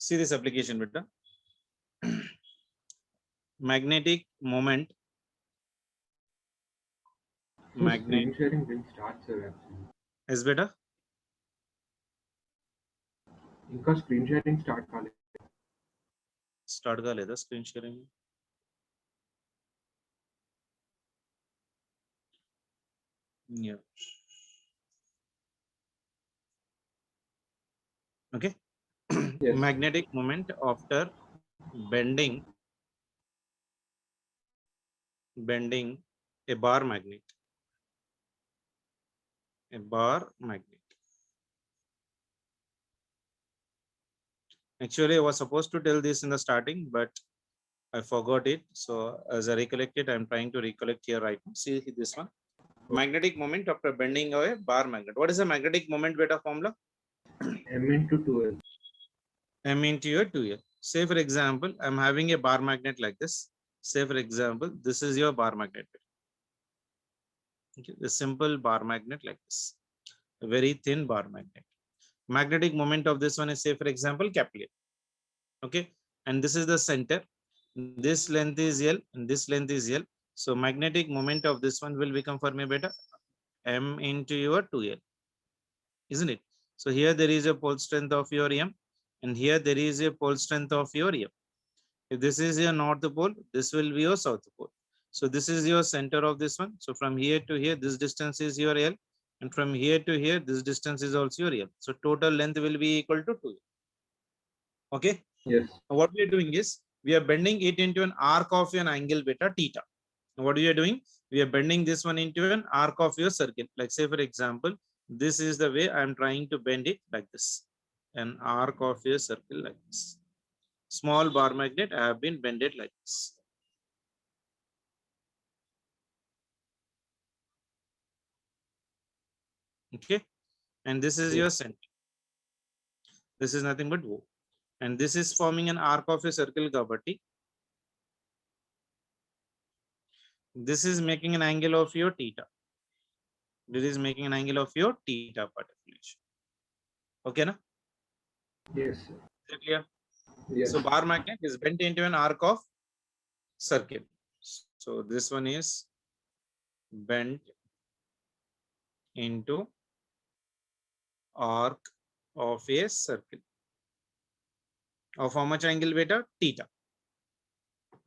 See this application beta. Magnetic moment. So screen sharing didn't start, sir, actually. Is beta. ఇంకా screen sharing start కాలేదు. Start కాలేదా screen sharing? Yeah. Okay. Yes. Magnetic moment after bending a bar magnet. A bar magnet. Actually, I was supposed to tell this in the starting, but I forgot it. So as I recollect it, I'm trying to recollect here right now. See this one. Magnetic moment after bending a bar magnet. What is the magnetic moment beta formula? M into 2L. M into your 2L. Say for example, I'm having a bar magnet like this. Say for example, this is your bar magnet. Okay, the simple bar magnet like this. A very thin bar magnet. Magnetic moment of this one is, say for example, capital. Okay, and this is the center. This length is L and this length is L. So magnetic moment of this one will become for me beta M into your 2L, isn't it? So here there is a pole strength of your M, and here there is a pole strength of your M. If this is your north pole, this will be your south pole. So this is your center of this one. So from here to here, this distance is your L, and from here to here, this distance is also your L. So total length will be equal to 2L. Okay. Yes. What we are doing is we are bending it into an arc of an angle beta theta. What we are doing, we are bending this one into an arc of your circle. Like say for example, this is the way I am trying to bend it like this, an arc of your circle like this. Small bar magnet I have been bended like this. Okay, and this is your center. This is nothing but O, and this is forming an arc of a circle kabatti. This is making an angle of your theta. This is making an angle of your theta particulation. Okay na? Yes, sir. Is it clear? Yes. So bar magnet is bent into an arc of circle. So this one is bent into arc of a circle of how much angle beta? Theta.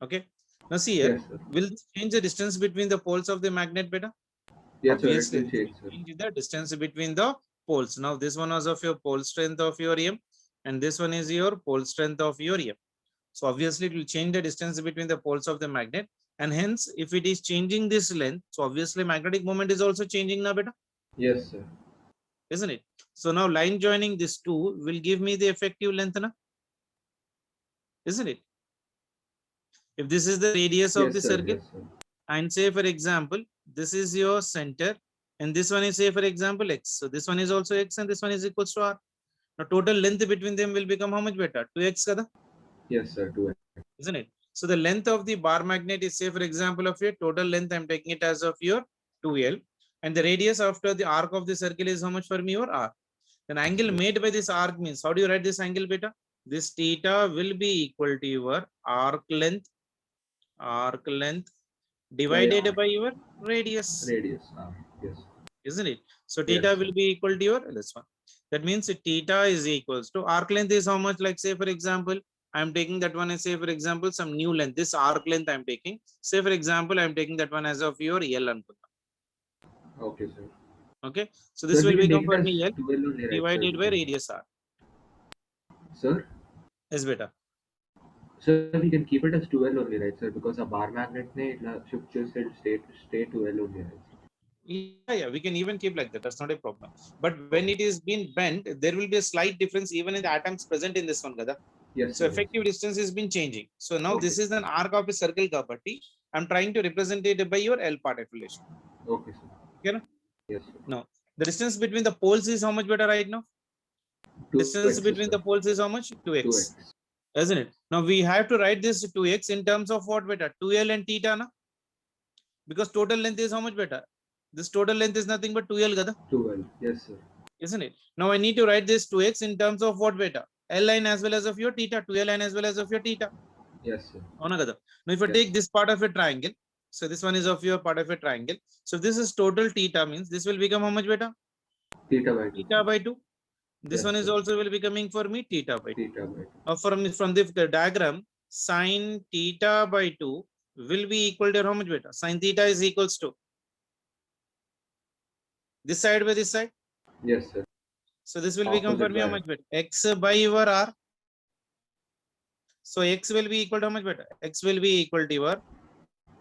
Okay. Now see here, Yes, sir. will this change the distance between the poles of the magnet beta? Yes, sir, it Obviously, will change, sir. change the distance between the poles. Now this one is of your pole strength of your M, and this one is your pole strength of your M. So obviously it will change the distance between the poles of the magnet, and hence if it is changing this length, so obviously magnetic moment is also changing now beta. Yes, sir. Isn't it? So now line joining this two will give me the effective length na? Isn't it? If this is the radius of Yes, the sir. circle, Yes, sir. and say for example, this is your center, and this one is say for example X. So this one is also X, and this one is equals to R. Now total length between them will become how much beta? 2X kada? Yes, sir. 2L. Isn't it? So the length of the bar magnet is, say for example, of your total length, I'm taking it as of your 2L, and the radius after the arc of the circle is how much for me, or R. Then angle made by this arc means, how do you write this angle beta? This theta will be equal to your arc length divided R. by your radius. Radius. Yes. Isn't it? So Yes, theta sir. will be equal to your this one. That means theta is equals to arc length is how much? Like say for example, I'm taking that one as, say for example, some new length. This arc length I'm taking. Say for example, I'm taking that one as of your L anukunta. Okay, sir. Okay. So this Sir, will we can become take for it me as L 12 only, right, sir? divided by radius R. Sir? Yes, beta. Sir, we can keep it as 12 only, right, sir? Because a bar magnet ne itla shift chese stay 12 only, right, sir? Yeah, we can even keep like that. That's not a problem. But when it is being bent, there will be a slight difference even in the atoms present in this one, kada. Yes, So sir. effective distance has been changing. So now Okay. this is an arc of a circle kabatti. I'm trying to represent it by your L part affiliation. Okay, sir. Okay, no? Yes, sir. Now the distance between the poles is how much better right now? 2x, Distance between sir. the poles is how much? 2x. 2x. Isn't it? Now we have to write this 2x in terms of what better? 2L and theta, na? Because total length is how much better? This total length is nothing but 2L, kada? 2L. Yes, sir. Isn't it? Now I need to write this 2x in terms of what beta? L line as well as of your theta, 2L line as well as of your theta. Yes, sir. Now if I Yes. take this part of a triangle, so this one is of your part of a triangle. So if this is total theta, means this will become how much beta? Theta by 2. Theta by 2. This Yes, one is sir. also will be coming for me theta by 2. Theta by 2. From the diagram, sine theta by 2 will be equal to how much beta? Sine theta is equals to this side by this side. Yes, sir. So this will become for Opposite me how by much beta? X by your r. So x will be equal to how much beta? X will be equal to your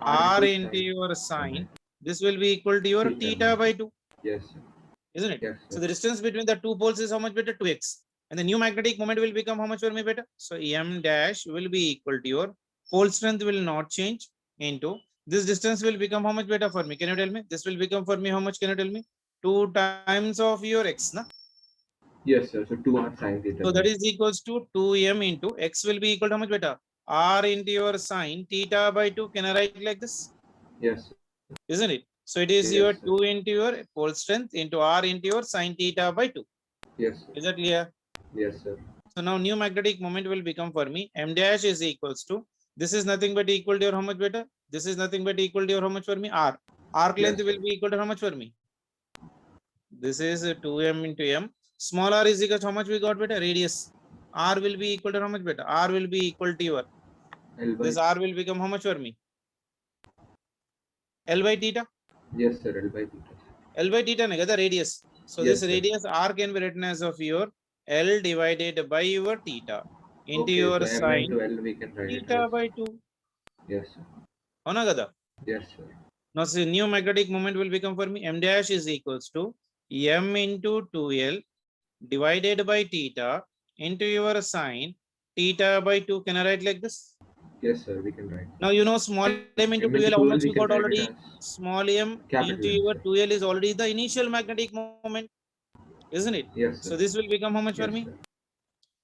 r into sine. your sine. This will be equal to your theta by 2. Yes, sir. Isn't it? Yes, So sir. the distance between the two poles is how much beta? 2x. And the new magnetic moment will become how much for me beta? So m dash will be equal to your pole strength will not change into this distance will become how much beta for me? Can you tell me? This will become for me how much? Can you tell me? 2 times of your x, na? Yes, sir. So 2r sine theta. So that by is equals to 2m into x will be equal to how much beta? R into your sine theta by 2. Can I write like this? Yes, sir. Isn't it? So it is Yes, your sir. 2 into your pole strength into r into your sine theta by 2. Yes, sir. Is that clear? Yes, sir. So now new magnetic moment will become for me m dash is equals to this is nothing but equal to your how much beta? This is nothing but equal to your how much for me? R. Arc Yes, length will sir. be equal to how much for me? This is 2m into m. Small r is equal to how much we got beta? Radius. R will be equal to how much beta? R will be equal to your L by this R will become how much for me? L by theta. yes, sir. L by theta. L by theta na kada radius. So Yes, this sir. radius R can be written as of your L divided by your theta into Okay, your so m sine into L we can write it theta as by 2. yes, sir. Avuna kada? Yes, sir. Now see new magnetic moment will become for me m dash is equals to m into 2L divided by theta into your sine theta by 2. Can I write like this? Yes, sir. We can write Now you know small m into m into 2L how 2L much we we can got write it already? as Small m into capital M, your sir. 2L is already the initial magnetic moment, isn't it? Yes, So sir. this will become how much for Yes, me? sir.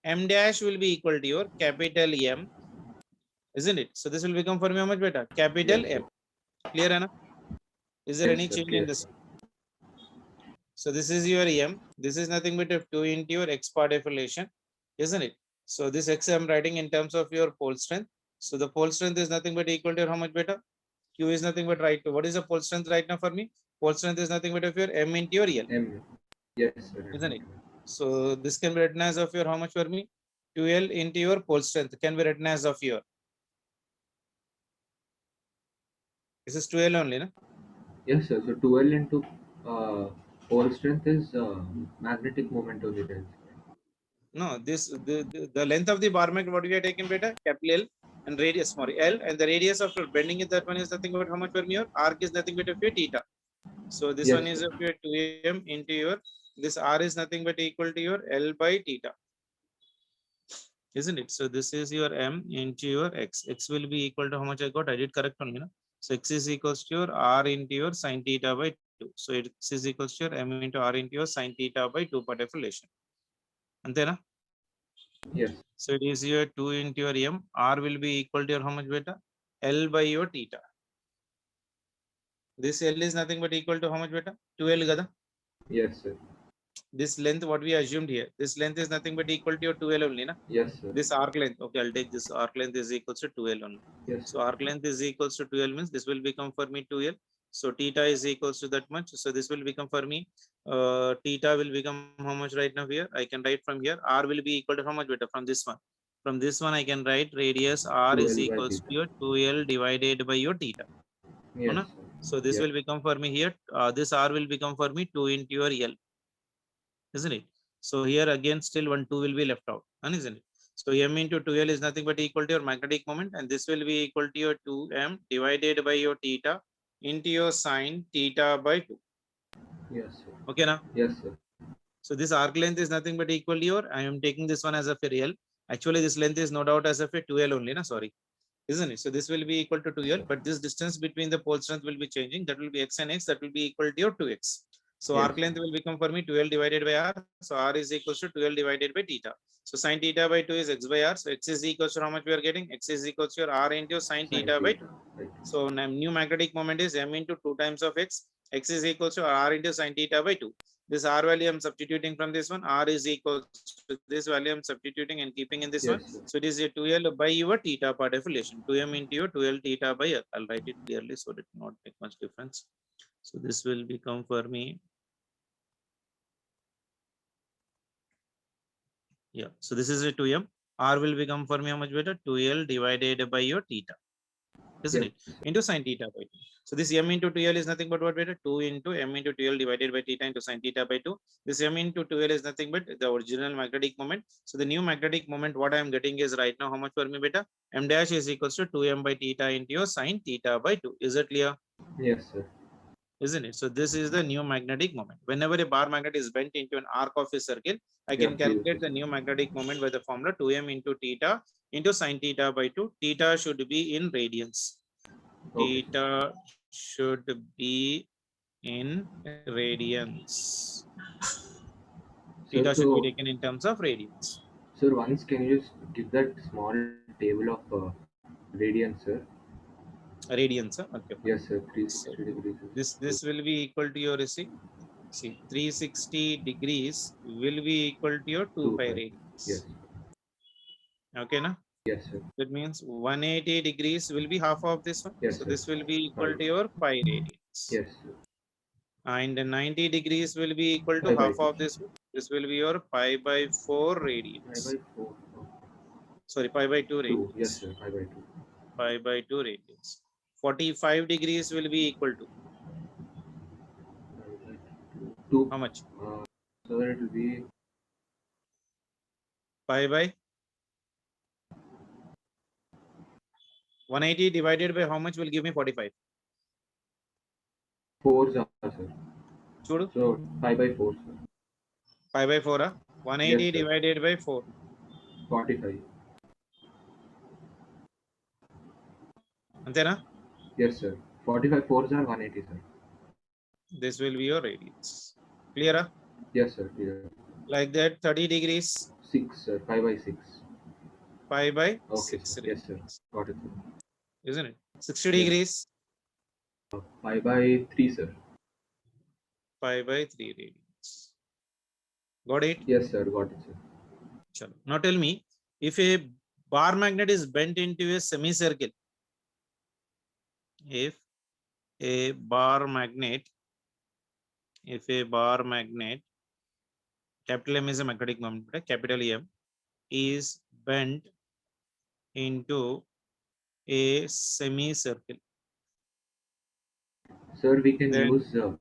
M dash will be equal to your capital M, isn't it? So this will become for me how much better? Capital Yes, sir. M. Clear, Anna? Is there Yes, any sir. change in Clear, this? sir. So this is your M. This is nothing but a 2 into your x part of relation, isn't it? So this x I'm writing in terms of your pole strength. So the pole strength is nothing but equal to your how much better? Q is nothing but right. What is the pole strength right now for me? Pole strength is nothing but of your M into your L, M. Yes, sir. isn't it? So this can be written as of your how much for me? 2L into your pole strength can be written as of your. This is 2L only, no? Yes, sir. So 12 into pole strength is magnetic moment only then. No, the length of the bar magnet what we are taking beta capital L and radius sorry L and the radius of bending in that one is nothing but how much per meter arc is nothing but of your theta. So this Yes, one is sir. of your 2m into your this r is nothing but equal to your L by theta, isn't it? So this is your m into your x. X will be equal to how much I got? I did correct only, no? So x is equals to your r into your sine theta by 2. So x is equals to your m into r into your sine theta by 2 part of relation. Antena? Yes. So it is your 2 into your m. R will be equal to your how much beta? L by your theta. This L is nothing but equal to how much beta? 2L gada. Yes, sir. This length what we assumed here. This length is nothing but equal to your 2L only, na? Yes, sir. This arc length. Okay, I'll take this arc length is equals to 2L only. Yes, So sir. arc length is equals to 2L means this will become for me 2L. So theta is equals to that much. So this will become for me. Theta will become how much right now here? I can write from here. R will be equal to how much beta from this one. From this one I can write radius R is 2L by equals to theta. your 2L divided by your theta. Yes, Una? sir. So this Yes. will become for me here. This R will become for me 2 into your L, isn't it? So here again still 1 2 will be left out, isn't it? So m into 2L is nothing but equal to your magnetic moment, and this will be equal to your 2m divided by your theta into your sine theta by 2. Yes, sir. Okay now. Yes, sir. So this arc length is nothing but equal to your, I am taking this one as a real. Actually this length is no doubt as of a 2L only, na? Sorry. Isn't it? So this will be equal to 2L, but this distance between the pole strength will be changing. That will be x and x. That will be equal to your 2x. So Yes, arc length will become for me 2L divided by r. So r is equals to 2L divided by theta. So sine theta by 2 is x by r. So x is equals to how much we are getting? X is equals to your r into sine sine theta by 2. theta. Right. So new magnetic moment is m into 2 times of x. X is equals to r into sine theta by 2. This R value I'm substituting from this one. R is equal to this value I'm substituting and keeping in this Yes, one. sir. So it is a 2L by your theta part of relation. 2M into your 2L theta by L. I'll write it clearly so that it will not make much difference. So this will become for me. Yeah. So this is a 2M. R will become for me how much better? 2L divided by your theta. Isn't Yes, it? sir. Into sine theta by 2. So this m into 2l is nothing but what better? 2 into m into 2l divided by theta into sine theta by 2. This m into 2l is nothing but the original magnetic moment. So the new magnetic moment, what I am getting is right now how much for me beta? M dash is equals to 2m by theta into your sine theta by 2. Is it clear? Yes, sir. Isn't it? So this is the new magnetic moment. Whenever a bar magnet is bent into an arc of a circle, I Yeah, can previously, calculate the sir. new magnetic moment by the formula 2m into theta into sine theta by 2. Theta should be in radians. Okay, sir. Theta should be in radians. Sir, Theta should be so, taken in terms of radians. sir, once can you just give that small table of radians, sir? Radians, huh? Okay, fine. Yes, sir. So 360 degrees. this will be equal to your see 360 degrees will be equal to your 2 2 pi 5. Yes. radians. Okay, na? Yes, sir. That means 180 degrees will be half of this one. Yes, So sir. this will be equal 5. to your pi radians. Yes, sir. And 90 degrees will be equal to 5 by half 2. of this one. This will be your pi by 4 5 radians. by 4. Oh, Sorry, pi by 2 2. Yes, radians. sir. 5 by 2. Pi by 2 radians. 45 degrees will be equal to 5 by 2. 2. how much? So it will be Pi by 180 divided by how much will give me 45? 4, sir. Chudu, So 5 by 4, sir. pi by 4, huh? Yes, 180 sir. divided by 4. 45. Antena? Yes, sir. 45 4s are 180, sir. This will be your radians. Clear? Huh? Yes, sir. Yeah. Like that, 30 degrees, 6, sir. 5 by 6. pi by Okay, sir. 6 Yes, sir. radians. Got it, sir. Isn't it? 60 Yes. degrees, 5 by 3, sir. pi by 3 radians. Got it? Yes, sir. Got it, sir. Chalo. Now tell me, if a bar magnet is bent into a semicircle, if a bar magnet, capital M is a magnetic moment, capital M is bent into a semicircle, Sir, we can then use uh,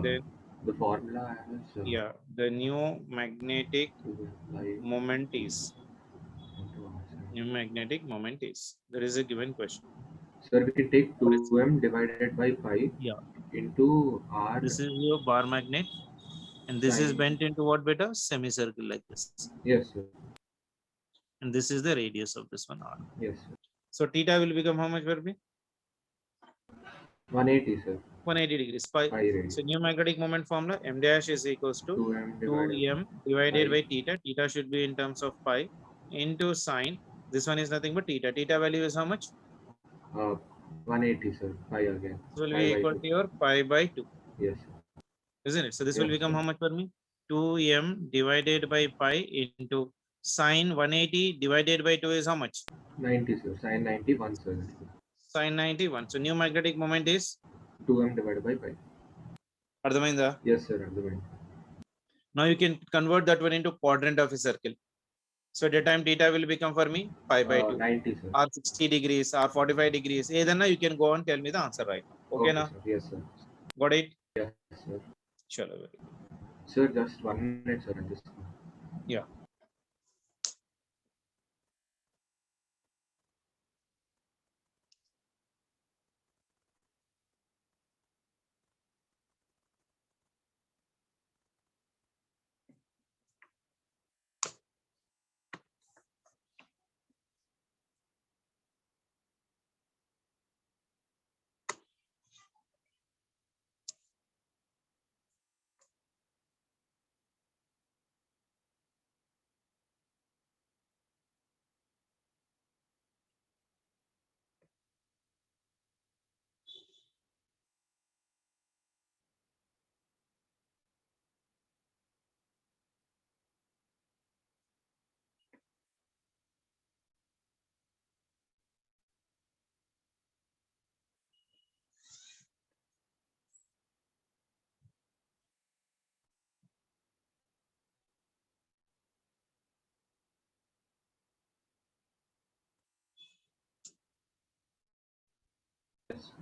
then the formula as yeah, the new magnetic 2 by moment 2 is into R, sir. there is a given question. Sir, we can take What is 2m divided by pi yeah? into R This is your bar magnet, and this is sine. bent into what beta? Semicircle like this. Yes, sir. And this is the radius of this one R. Yes, sir. So theta will become how much will be? 180, sir. 180 degrees. Pi. Pi radius. So new magnetic moment formula M dash is equals to 2m divided 2m divided by by theta. Theta should be in terms of pi into sine. This one is nothing but theta. Theta value is how much? uh, 180, sir. Pi again. This will Pi be by equal 2. to your pi by 2. Yes, sir. Isn't it? So this will Yes, become sir. how much for me? 2m divided by pi into sine 180 divided by 2 is how much? 90, sir. Sine 91, sir. Sine 91. So new magnetic moment is 2m divided by pi. అర్థమైందా? Yes, sir. Understand. Now you can convert that one into quadrant of a circle. So at the time theta will become for me pi by 2 90, sir. or 60 degrees or 45 degrees. Either you can go and tell me the answer right now. Okay, Okay, na? sir. Yes, sir. Got it? Yes, sir. Chalo, very good. Sir, just 1 minute, sir. I'm just. Yeah. Yes.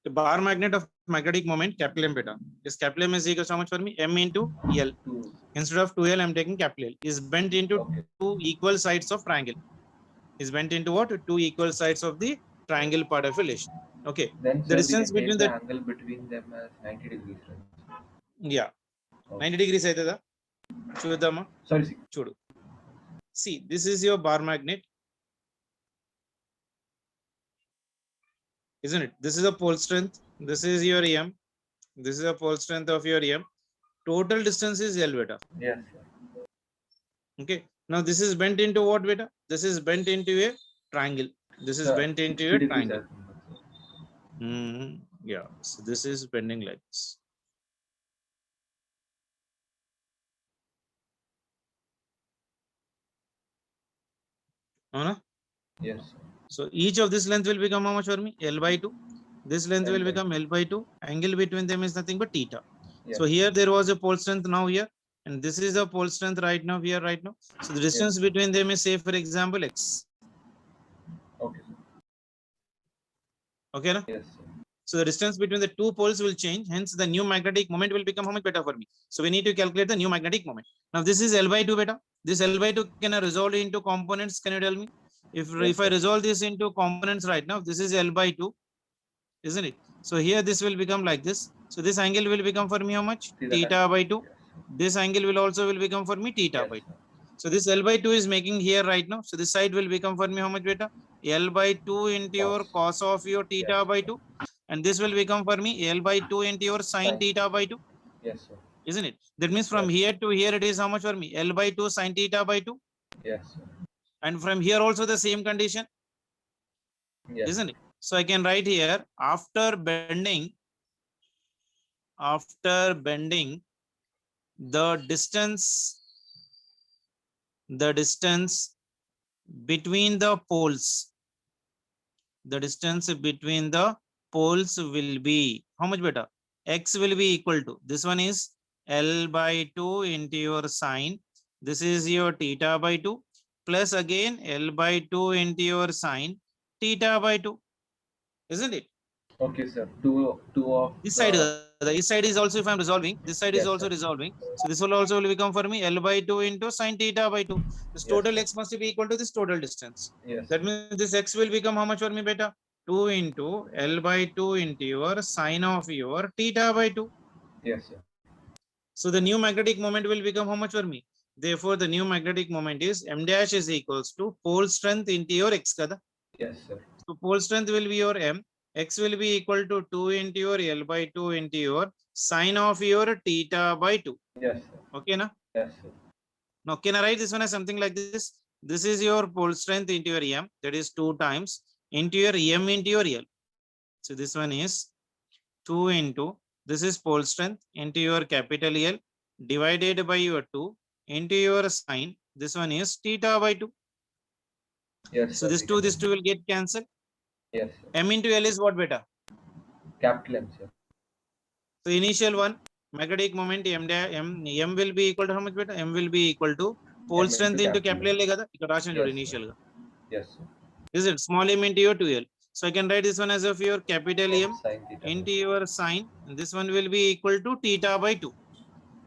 The bar magnet of magnetic moment, capital M beta. This capital M is equal to how much for me? M into L. Two. Instead of 2L, I'm taking capital L. Is bent into Okay. two equal sides of triangle. Is bent into what? Two equal sides of the triangle part of relation. Okay. Then, The sir, we distance can between take the the angle between them as 90 degrees, right? yeah, Okay. 90 degrees aiteda. Chudama. Sorry, see. Chudu. See, this is your bar magnet, isn't it? This is a pole strength. This is your M. This is a pole strength of your M. Total distance is L beta. Yes, sir. Okay. Now this is bent into what beta? This is bent into a triangle. This is Sir, bent into 60 a degrees, triangle. I think, sir. Yeah. So this is bending like this. Avuna? Yes, sir. So each of this length will become how much for me? L by 2. This length L will by become L by 2. Angle between them is nothing but theta. Yes. So here there was a pole strength now here. And this is a pole strength right now here, right now. So the distance Yes. between them is, say, for example, X. Okay, sir. Okay. Na? Yes, sir. So the distance between the two poles will change. Hence, the new magnetic moment will become how much beta for me. So we need to calculate the new magnetic moment. Now this is L by 2 beta. This L by 2 can I resolve into components? Can you tell me? If I sir. resolve this into components right now, this is L by 2, isn't it? So here this will become like this. So this angle will become for me how much? Theta by 2. Yes, sir. This angle will also will become for me theta Yes, by 2. sir. So this L by 2 is making here right now. So this side will become for me how much beta? L by 2 into your cos of your theta Yes. by 2. And this will become for me L by 2 into your sin Sin. theta by 2. Yes, sir. Isn't it? That means from Yes. here to here it is how much for me? L by 2 sin theta by 2. Yes, sir. And from here also the same condition. Yes. Isn't it? So I can write here after bending the distance between the poles, the distance between the poles will be how much beta? X will be equal to, this one is L by 2 into your sine. This is your theta by 2 plus again L by 2 into your sine theta by 2. Isn't it? Okay, sir. Two of This side, this side is also, if I'm resolving, this side is Yes, also sir. resolving. So this will also will become for me L by 2 into sine theta by 2. This Yes, total sir. X must be equal to this total distance. Yes. That means this X will become how much for me beta? 2 into L by 2 into your sine of your theta by 2. Yes, sir. So the new magnetic moment will become how much for me? Therefore, the new magnetic moment is M dash is equals to pole strength into your X kada. Yes, sir. So pole strength will be your M. X will be equal to 2 into your L by 2 into your sine of your theta by 2. Yes, sir. Okay, na? Yes, sir. Now, can I write this one as something like this? This is your pole strength into your M, that is 2 times into your M into your L. So this one is 2 into, this is pole strength into your capital L divided by your 2 into your sine. This one is theta by 2. Yes, So sir. this 2 will get cancelled. Yes, sir. M into L is what beta? Capital M, sir. So initial one, magnetic moment M will be equal to how much beta? M will be equal to pole M strength into capital L kada. Ikkada rasan Yes, initial sir. ga. Yes, sir. Is it small m into your 2L? So I can write this one as of your capital M M sin theta. into your sine, and this one will be equal to theta by 2. So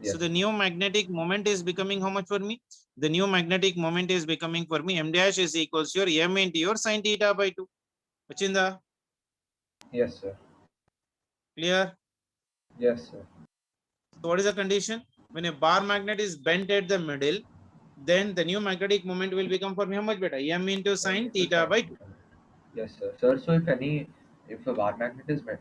Yes. the new magnetic moment is becoming how much for me? The new magnetic moment is becoming for me M dash is equals to your M into your sine theta by 2. Vachinda? Yes, sir. Clear? Yes, sir. So what is the condition? When a bar magnet is bent at the middle, then the new magnetic moment will become for me how much better? M into sine theta by 2. Yes, sir. Sir, so if a bar magnet is bent,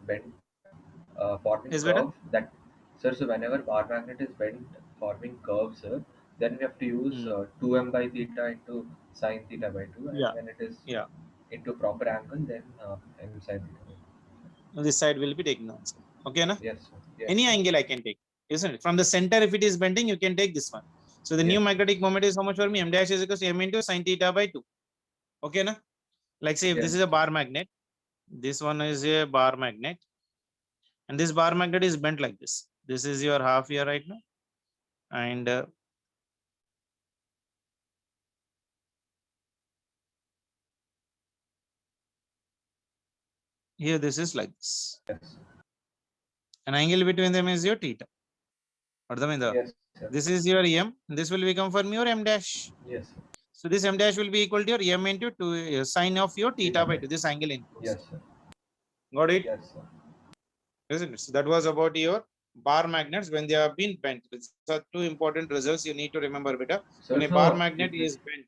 forming Is better? curve, that, sir, so whenever bar magnet is bent, forming curves, sir, then we have to use 2m by theta into sine theta by 2, and Yeah. when it is Yeah. into proper angle, then m sine theta by 2. This side will be taken also. Okay, na? Yes, sir. Yes, Any sir. angle I can take, isn't it? From the center, if it is bending, you can take this one. So the new Yes. magnetic moment is how much for me? M dash is equals to M into sine theta by 2. Okay, na? Like say if this Yes, is a sir. bar magnet, this one is a bar magnet, and this bar magnet is bent like this. This is your half here right now, and here this is like this. Yes. An angle between them is your theta. Yes, sir. This is your m. This will become for me your m dash. Yes, sir. So this m dash will be equal to your m into 2 sine of your theta by 2. This angle enclosed. Yes, sir. Got it? Yes, sir. Isn't it? So that was about your bar magnets when they have been bent. These are two important results you need to remember, beta. Sir, When a so bar magnet if is bent.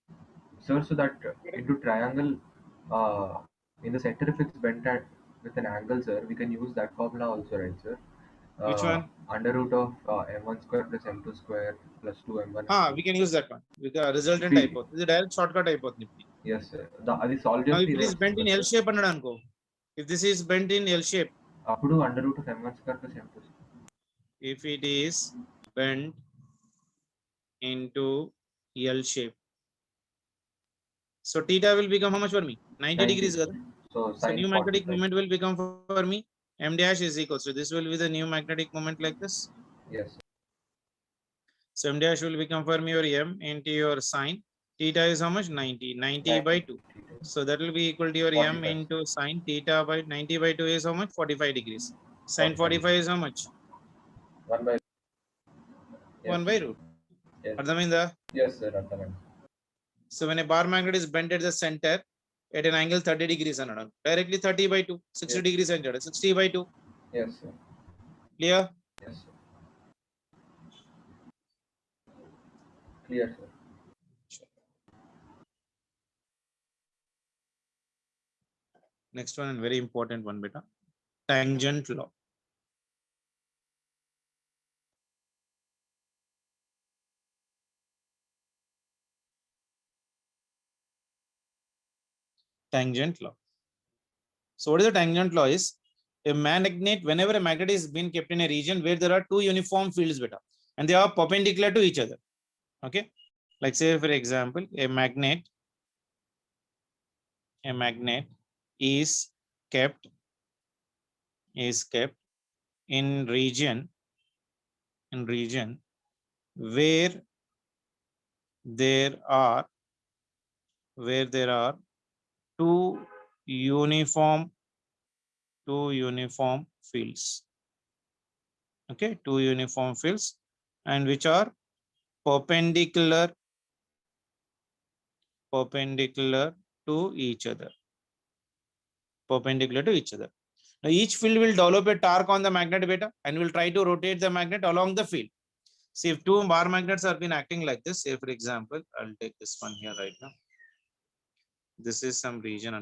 Sir, so that into triangle, in the center, if it's bent at with an angle, sir, we can use that formula also, right, sir? Which one? Under root of m1 square plus m2 square plus 2m1 We m2. can use that one with the resultant See, hypothesis. The direct shortcut hypothesis. yes, sir. The solve Now, just if it is bent in L sir. shape, if this is bent in L shape, Appudu under root of m1 square plus m2 square. if it is bent into L shape, so theta will become how much for me? 90 degrees. Sir. So So sin new magnetic 45. moment will become for me m dash is equal. So this will be the new magnetic moment like this. Yes, sir. So m dash will become for me your m into your sine. Theta is how much? 90. 90 by 2. So that will be equal to your m 45. into sine theta by 90 by 2 is how much? 45 degrees. Sine 45. 45 is how much? 1 by. Yes, 1 by root. yes. Ardhamainda? Yes, sir. Understand. So when a bar magnet is bent at the center at an angle 30 degrees, directly 30 by 2, 60 Yes. degrees centered, 60 by 2. Yes, sir. Clear? Yes, sir. Clear, sir. Next one and very important one, beta. Tangent law. Tangent law. So what is the tangent law is? A magnet, whenever a magnet is being kept in a region where there are two uniform fields, beta, and they are perpendicular to each other. Okay. Like say, for example, a magnet is kept in region where there are two uniform fields. Okay, two uniform fields and which are perpendicular to each other. Now each field will develop a torque on the magnet, beta, and will try to rotate the magnet along the field. See, if two bar magnets have been acting like this, say for example, I'll take this one here right now. This is some region,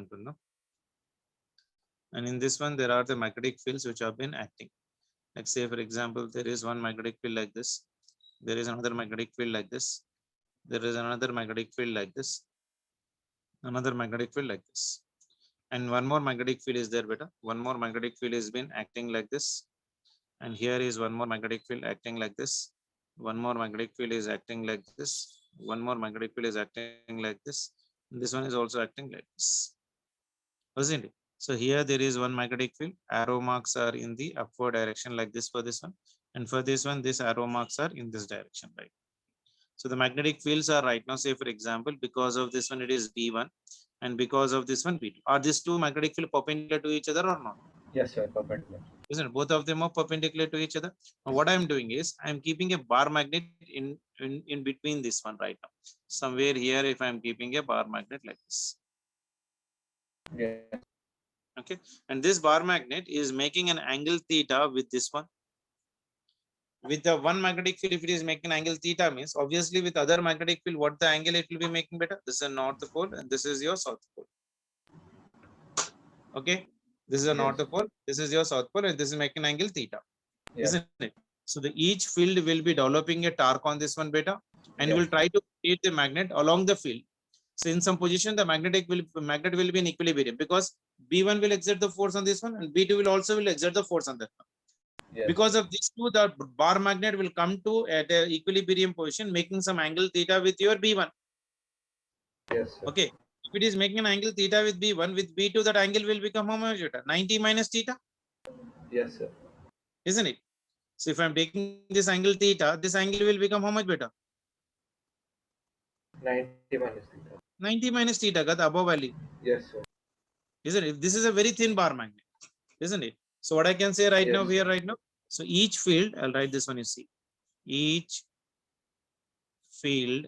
and in this one there are the magnetic fields which have been acting. Like say for example, there is one magnetic field like this. There is another magnetic field like this. There is another magnetic field like this. Another magnetic field like this. And one more magnetic field is there, beta. One more magnetic field has been acting like this. And here is one more magnetic field acting like this. One more magnetic field is acting like this. One more magnetic field is acting like this. And this one is also acting like this. Wasn't it? So here there is one magnetic field. Arrow marks are in the upward direction like this for this one. And for this one, this arrow marks are in this direction, right? So the magnetic fields are right now, say for example, because of this one, it is B1. And because of this one, B2. Are these two magnetic fields perpendicular to each other or not? Yes, sir. Perpendicular. Isn't it? Both of them are perpendicular to each other. Now what I'm doing is I'm keeping a bar magnet in between this one right now. Somewhere here, if I'm keeping a bar magnet like this. Yes. Okay. And this bar magnet is making an angle theta with this one. With the one magnetic field, if it is making angle theta, means obviously with other magnetic field, what the angle it will be making better? This is north pole and this is your south pole. Okay. This is a north pole. This is your south pole and this is making angle theta. Yes. Isn't it? So the each field will be developing a torque on this one, beta, and yes, will try to rotate the magnet along the field. So in some position, the magnet will be in equilibrium because B1 will exert the force on this one and B2 will also exert the force on that one. Yes. Because of these two, the bar magnet will come to at a equilibrium position, making some angle theta with your B1. Yes, sir. Okay. If it is making an angle theta with B1, with B2, that angle will become how much? 90 minus theta. Yes, sir. Isn't it? So if I'm taking this angle theta, this angle will become how much better? 90 minus theta. 90 minus theta, got above value. Yes, sir. Isn't it? This is a very thin bar magnet. isn't it? So what I can say right now Yes. here, right now, so each field, I'll write this one, you see, each field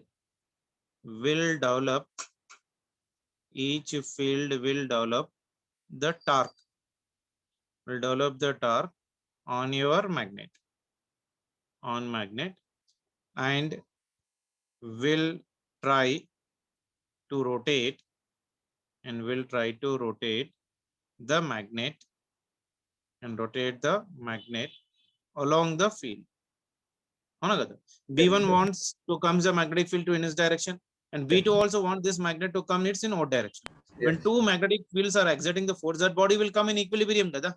will develop, each field will develop the torque, will develop the torque on your magnet, on magnet, and will try to rotate, and will try to rotate the magnet, and rotate the magnet along the field. Yes, B1 sir. wants to come the magnetic field to in its direction, and Yes. B2 also want this magnet to come its in odd direction. Yes. When two magnetic fields are exerting the force, that body will come in equilibrium, kada.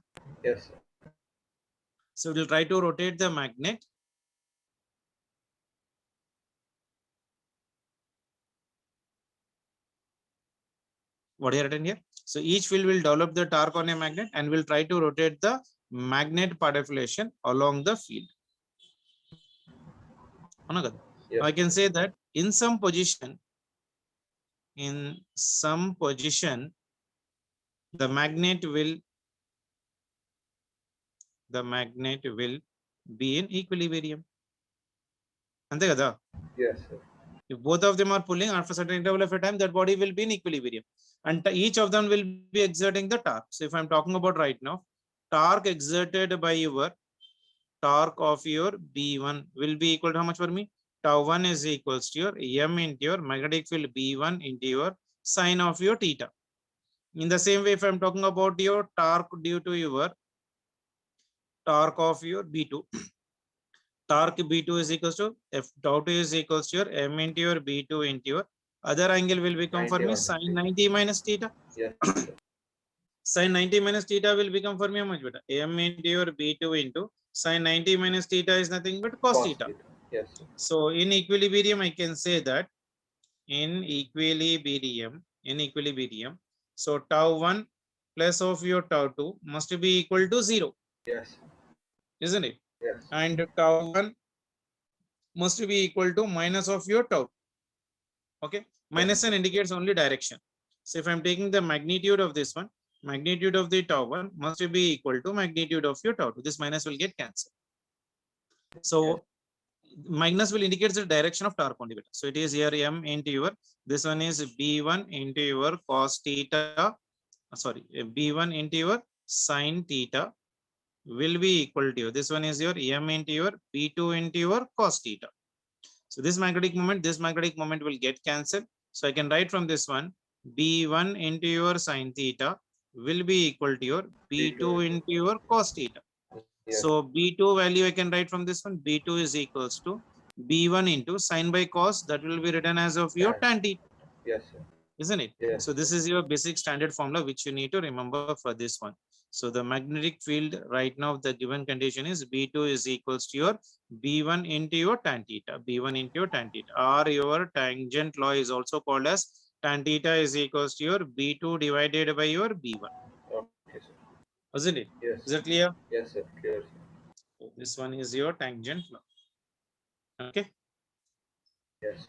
Yes, sir. So we'll try to rotate the magnet. What are you written here? So each field will develop the torque on a magnet and will try to rotate the magnet particulation along the field. Yes. I can say that in some position, the magnet will be in equilibrium. Ante kada? Yes, sir. If both of them are pulling, after a certain interval of a time, that body will be in equilibrium, and each of them will be exerting the torque. So if I'm talking about right now, torque exerted by your torque of your B1 will be equal to how much for me? Tau 1 is equals to your M into your magnetic field B1 into your sine of your theta. In the same way, if I'm talking about your torque due to your torque of your B2, torque B2 is equals to F tau 2 is equals to your M into your B2 into your other angle will become for 90 me on sine 90. 90 minus theta. Yes, sir. Sine 90 minus theta will become for me how much better? M into your B2 into sine 90 minus theta is nothing but cos Cos theta. theta. Yes, sir. So in equilibrium, I can say that in equilibrium, so tau 1 plus of your tau 2 must be equal to 0, Yes. isn't it? Yes. And tau 1 must be equal to minus of your tau. Okay, minus sign indicates only direction. So if I'm taking the magnitude of this one, magnitude of the tau 1 must be equal to magnitude of your tau 2. This minus will get cancelled. So Yes. minus will indicate the direction of torque only. So it is here M into your, this one is B1 into your cos theta, sorry, B1 into your sine theta will be equal to you. This one is your M into your B2 into your cos theta. So this magnetic moment will get cancelled. So I can write from this one, B1 into your sine theta will be equal to your B2 into your cos theta. Yes. So B2 value I can write from this one, B2 is equals to B1 into sine by cos, that will be written as of your tan theta, Yes, sir. isn't it? Yes. So this is your basic standard formula which you need to remember for this one. So the magnetic field right now, the given condition is B2 is equals to your B1 into your tan theta, B1 into your tan theta, or your tangent law is also called as tan theta is equals to your B2 divided by your B1. Okay, sir. Isn't it? Yes. Is it clear? Yes, sir. Clear, sir. So this one is your tangent law. Okay. Yes.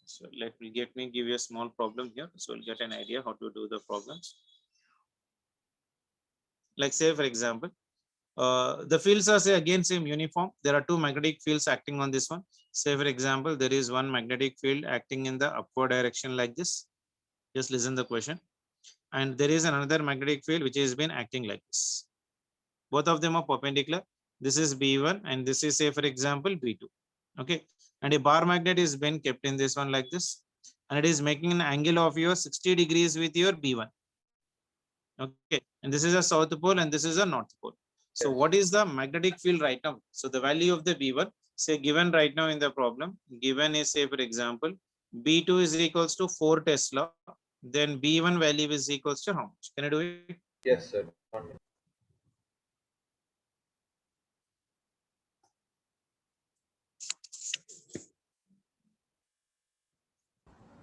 So let me give you a small problem here. So we'll get an idea how to do the problems. Like say for example, the fields are say again same uniform. There are two magnetic fields acting on this one. Say for example, there is one magnetic field acting in the upward direction like this. Just listen the question. And there is another magnetic field which has been acting like this. Both of them are perpendicular. This is B1 and this is say for example B2. Okay. And a bar magnet is been kept in this one like this. And it is making an angle of your 60 degrees with your B1. Okay. And this is a south pole and this is a north pole. So Yes. what is the magnetic field right now? So the value of the B1, say given right now in the problem, given is say for example, B2 is equals to 4 Tesla, then B1 value is equals to how much? Can I do it? Yes, sir. 1 minute.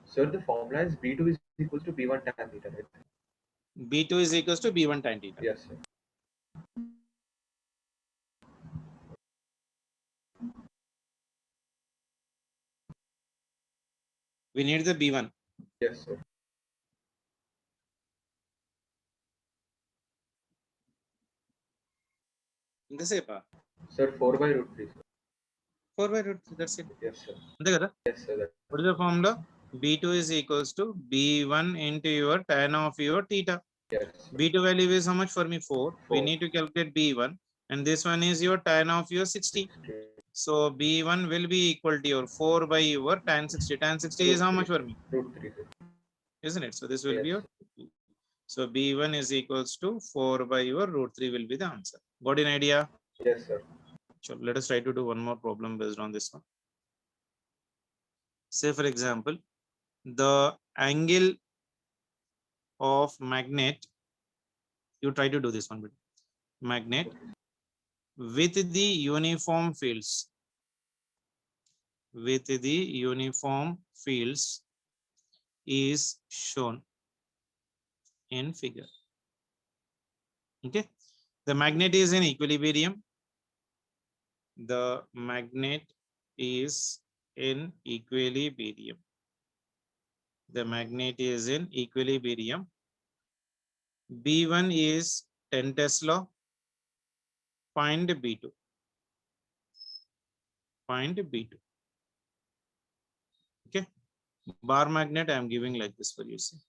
Sir, the formula is B2 is equals to B1 tan theta, right? B2 is equals to B1 tan theta. Yes, sir. We need the B1. Yes, sir. ఇంతసేపా? Sir, 4 by root 3, sir. 4 by root 3, that's it. Yes, sir. అంతే కదా? Yes, sir. What is the formula? B2 is equals to B1 into your tan of your theta. Yes. B2 value is how much for me? 4. We 4. need to calculate B1, and this one is your tan of your 60. 60. So B1 will be equal to your 4 by your tan 60. Tan 60 is how much for me? Root 3, sir. Isn't it? So this will be Yes. your. So B1 is equals to 4 by your root 3 will be the answer. Got an idea? Yes, sir. So let us try to do one more problem based on this one. Say for example, the angle of magnet, you try to do this one, but magnet with the uniform fields, is shown in figure. Okay, the magnet is in equilibrium. The magnet is in equilibrium. The magnet is in equilibrium. B1 is 10 Tesla. Find B2. Find B2. Okay, bar magnet I am giving like this for you. See.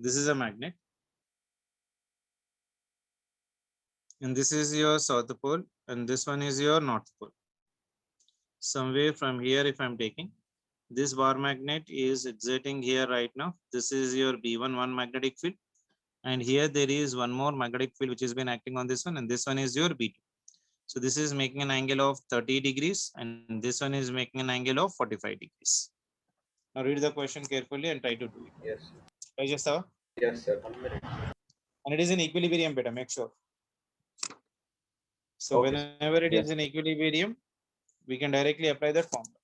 This is a magnet, and this is your south pole, and this one is your north pole. Somewhere from here, if I'm taking this bar magnet is exerting here right now. This is your B1 one magnetic field, and here there is one more magnetic field which has been acting on this one, and this one is your B2. So this is making an angle of 30 degrees, and this one is making an angle of 45 degrees. Now read the question carefully and try to do it. Yes. I just saw. Yes, sir. 1 minute. And it is in equilibrium, beta. Make sure. So Okay. whenever it is in equilibrium, we can directly apply that formula.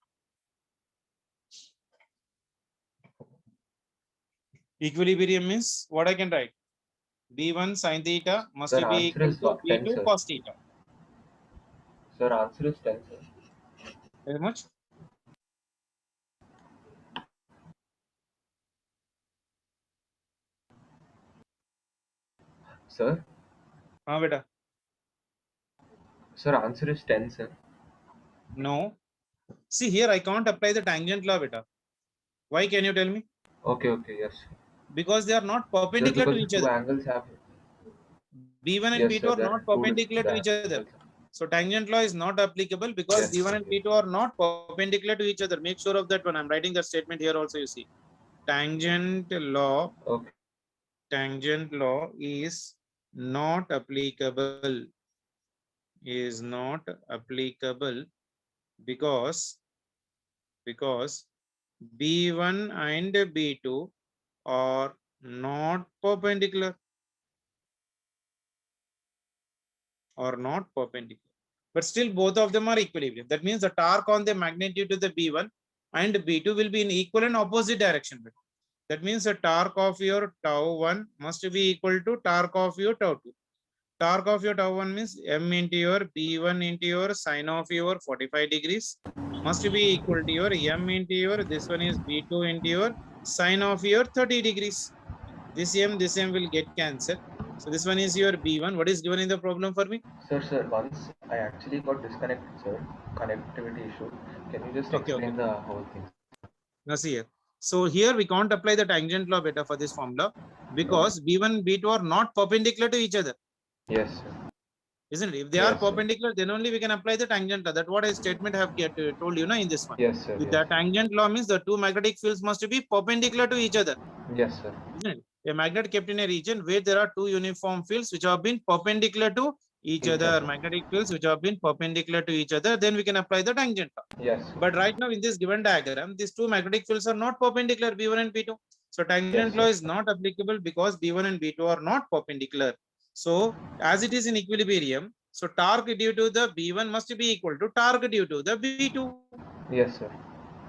Equilibrium means what I can write? B1 sin theta must Sir, be answer equal is to 10, B2 sir. cos theta. Sir, answer is 10, sir. Very much. Sir? Beta. Sir, answer is 10, sir. No. See here, I can't apply the tangent law, beta. Why can you tell me? Okay, yes. Because they are not perpendicular Sir, to because each the two other. angles have. B1 and Yes, B2 sir, are there not are two perpendicular to different each other. angles. So tangent law is not applicable because Yes, B1 sir, and B2 are not perpendicular to each other. Make sure of that one. I'm writing the statement here also, you see. Tangent law. Okay. Tangent law is not applicable. Is not applicable because B1 and B2 are not perpendicular. But still both of them are equilibrium. That means the torque on the magnet due to the B1 and B2 will be in equal and opposite direction. That means the torque of your tau 1 must be equal to torque of your tau 2. Torque of your tau 1 means m into your B1 into your sine of your 45 degrees must be equal to your m into your, this one is B2 into your sine of your 30 degrees. This m will get cancelled. So this one is your B1. What is given in the problem for me? Sir, once I actually got disconnected, sir. Connectivity issue. Can you just explain the whole thing? Now see here. So here we can't apply the tangent law beta for this formula because B1, B2 are not perpendicular to each other. Yes, sir. Isn't it? If they Yes, are perpendicular, then only we can apply the tangent law. That's what I statement have told you in this one. Yes, sir. With the tangent law means the two magnetic fields must be perpendicular to each other. Yes, sir. Isn't it? A magnet kept in a region where there are two uniform fields which have been perpendicular to each other. Magnetic fields which have been perpendicular to each other, then we can apply the tangent law. Yes. But right now in this given diagram, these two magnetic fields are not perpendicular, B1 and B2. So tangent law is not applicable because B1 and B2 are not perpendicular. So as it is in equilibrium, so torque due to the B1 must be equal to torque due to the B2. Yes, sir.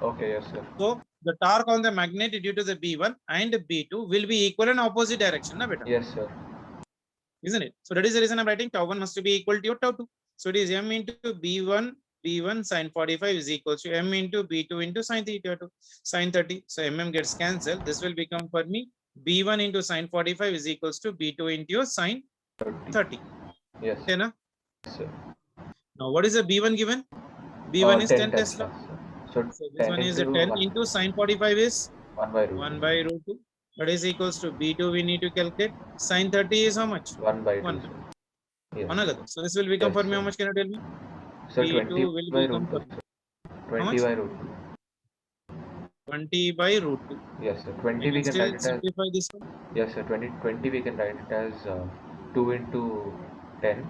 Okay, yes, sir. So the torque on the magnet due to the B1 and B2 will be equal in opposite direction, na beta? Yes, sir. Isn't it? So that is the reason I'm writing tau 1 must be equal to your tau 2. So it is m into B1 B1 sin 45 is equals to M into B2 into sin theta 2 sin 30. So MM gets cancelled. This will become for me B1 into sin 45 is equals to B2 into your sin 30. Yes, Okay, na? sir. Now what is the B1 given? B1 is 10 Tesla. Sir. So this 10 one is a into 10 1, into sin 45 is 1 by root 1 by root 2. That is equals to B2 we need to calculate. Sin 30 is how much? 1 by 2. 1 by. Sir. Yes. Another. So this will become Yes, for me how sir. much, can you tell me? Sir, B2 20 will by become root for 2. me. Sir. How 20 much? by root 2. 20 by root 2. Yes, sir. 20 I we can can still write it as, simplify this one. yes, sir. 20 we can write it as 2 into 10.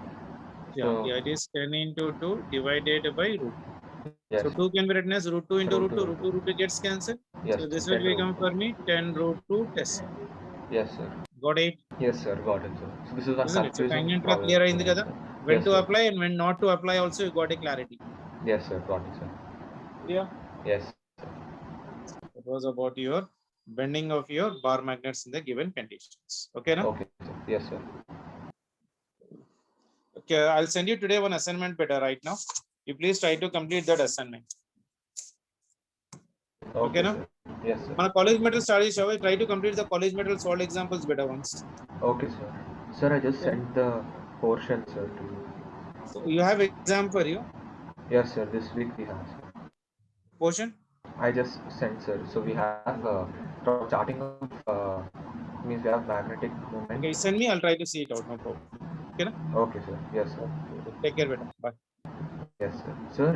Yeah, So, yeah, it is 10 into 2 divided by root 2. yes, So 2 can be written as root 2 into root 2. Root 2, root 2 gets cancelled. yes, So this 10 will root become 2. for me 10 root 2 Tesla. Yes, sir. Got it? Yes, sir. Got it, sir. So this is one Isn't it? So confusing tangent problem. clear in the kada. When Yes, to sir. apply and when not to apply also you got a clarity. Yes, sir. Got it, sir. Yeah. Yes. It was about your bending of your bar magnets in the given conditions. Okay, na? Okay, sir. Yes, sir. Okay, I'll send you today one assignment better right now. You please try to complete that assignment. Okay, na? Sir. Yes, sir. మన college metal study shall we try to complete the college metal solved examples better ones. Okay, sir. Sir, I just sent the portion, sir, to you. So you have exam for you Yes, sir. This week we have, sir. portion. I just sent, sir. So we have from starting of means we have magnetic moment. Okay, send me. I'll try to see it out. No problem. Okay, na? Okay, sir. Yes, sir. Take care, better. Bye. Yes, sir. Sir,